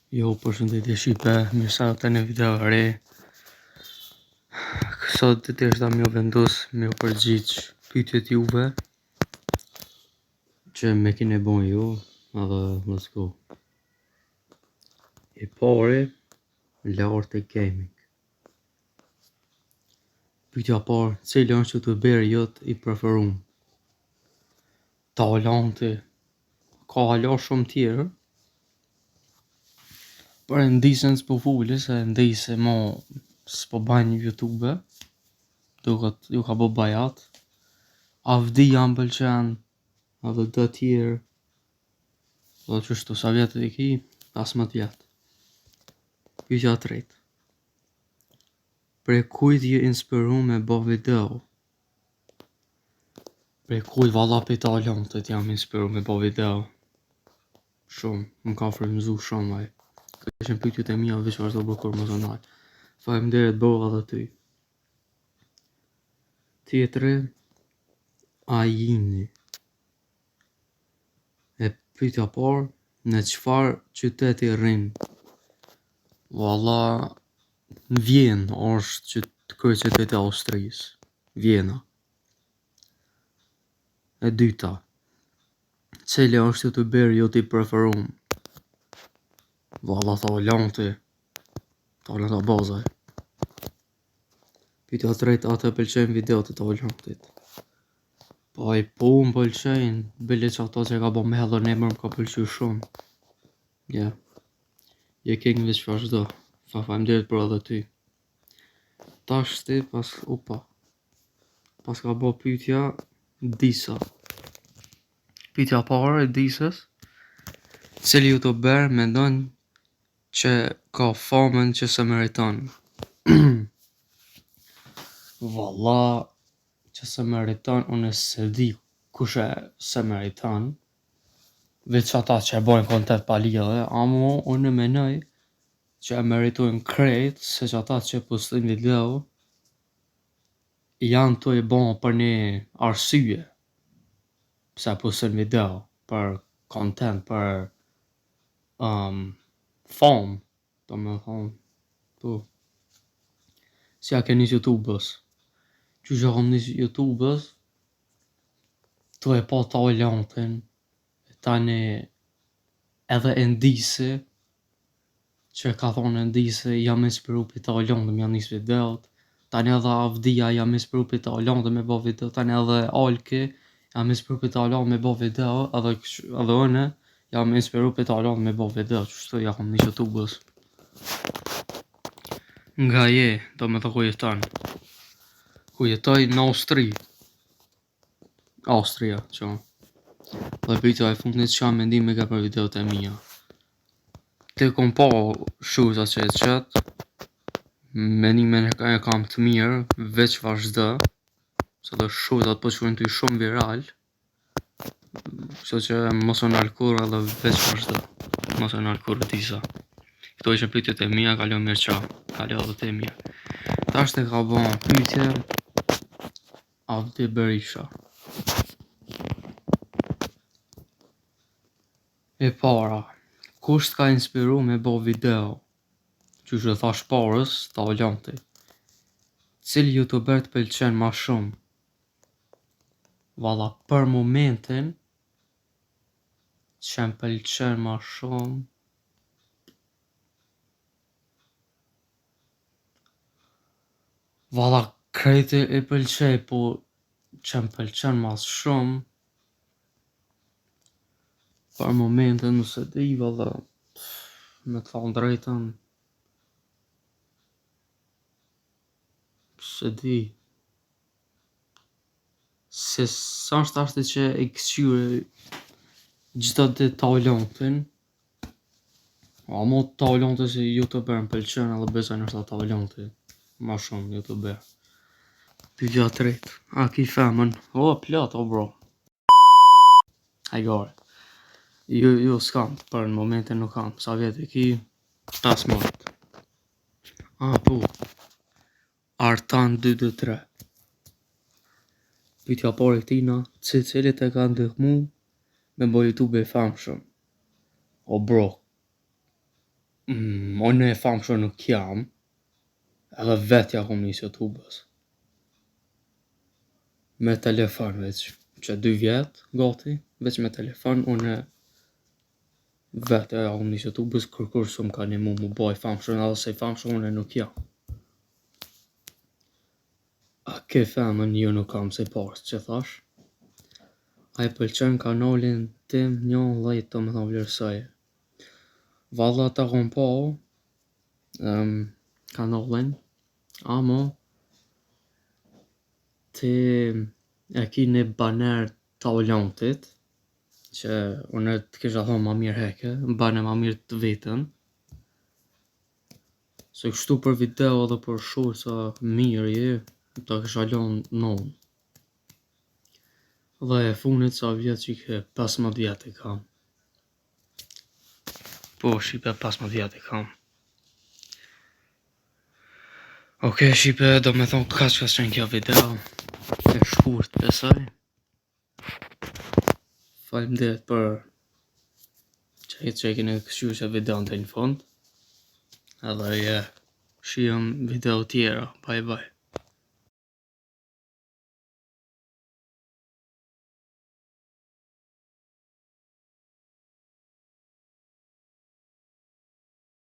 Jo, përshëndetje Shqipe, mirë se ata në video re. Sot të teshta më vendos me u përgjigj pyetjet juve që me keni bon ju, edhe let's go. E pari, lart e gaming. Pyetja parë, cili është youtuberi jot i preferuar? Talanti, ka hala shumë tjerë, për e ndisën s'po fuli se ndisë mo s'po bajnë YouTube, duket ju ka bo bajat. Avdia më pëlqen, edhe të tjerë, dhe qështu sa vjetë i ki, 15 vjetë. Pyetja e tretë, prej kujt je inspiru me bo video? Prej kujt valla pe talentet jam inspiru me bo video? Shumë, më ka frymëzu shumë ai. Këtë ishin pyetjet e mia veç vazhdo bërë personal. Faleminderit bova edhe ty. Tjetri, Ajini. E pyetja parë, në çfarë qyteti rrin? Valla, në Vjenë është kryeqyteti i Austrisë, Vjena. E dyta, cili është youtuberi jot i preferuar? Valla Talanti bazaj. Pyetja e tretë, a të pëlqejnë videot e Talantit? Po ai po më pëlqejnë, bile që ato që ka bo me hedhën emër më ka pëlqy shumë. Ja, je king veç vazhdo, faleminderit për edhe ty. Tash ti pas ka bo pyetja Disa. Pyetja parë e Disës, cili youtuber mendon që ka famën që se meriton? Valla, që se meriton, unë se di kush e se meriton, veç ata që e bojnë kontent pa lidhe, ama unë menoj që e meritojnë krejt, se që ata që postojnë video, janë të i bon për një arsye, pse postojnë video, për kontent, për fam, do me thonë, po. Si a keni YouTubës? Që që kam një YouTubës, të e pa talentin, tani edhe e ndisi, që ka thonë e ndisi, jam inspiru për talentin me janë njës videot, tani edhe Avdia jam inspiru për talentin me bo video, tani edhe Alki, jam inspiru për talentin me bo video, edhe une, jam inspiru për talentin me bo video, qështu ja kam një YouTubës. Nga je, do me të ku jeton? Ku jetoj në Austria, që. Dhe pyetja e fundit, çfarë mendimi ke për videot e mia? Ti kom pa shuza që e qet, menimin e kam të mirë, veç vazhdo, se dhe shuzat po shkojnë ty shumë viral, kështu që mos u nal kurrë edhe veç vazhdo, mos u nal kurrë Disa. Këto ishin pyetjet e mia, kalo mirë qa, kalo edhe te mia. Tash te ka bon pyetje Avdi Berisha. E para, kush t'ka inspiru me bo video? Që që thash parës, Talanti. Cili youtuber t'pëlqen ma shumë? Valla, për momentin, që m'pëlqen ma shumë, valla, krejti i pëlqej, po që m'pëlqen ma shumë, për momentin nëse di, valla, me të thonë drejtën, se di, se sa është ashti që i këqyri gjitha të Talantin, ama Talanti si youtuber m'pëlqen edhe besoj nështë Talanti, ma shumë youtuber. Pyetja e tretë, a ki femën? O, plot, o bro. Hajgore. Jo s'kam, për në momentin nuk kam, sa vjetë i ki, 15. Po, Artan 223. Pyetja parë e tina, cilit e ka ndihmu me bo YouTube e famshëm? O bro, unë e famshëm nuk jam, edhe vetja kom nis YouTubës. Me telefon veç, që 2 vjet, gati, veç me telefon, unë vetja kom nis YouTubës, kur s'm ka nimu mu bo i famshëm, edhe se i famshëm unë nuk jam. A ke femën ju nuk kam se parës që thash? A i pëlqen kanalin tim një dhejt të më thonë vlerësoj. Valla ta kom po kanalin, ama ti e ki një baner të ullantit, që unë të kisha thonë ma mirë heke, bane ma mirë të vetën, se kështu për video edhe për shursa mirë je, ta kisha lënë non. Dhe e funit sa vjet që i ke 15 vjet i kam. Po, shipe 15 vjet i kam. Okej, shipe, do me thonë ka qenë kjo video. E shkurt, besoj. Faleminderit për që e keni kështu videon të në fund. Edhe shihem video tjera. Bye bye.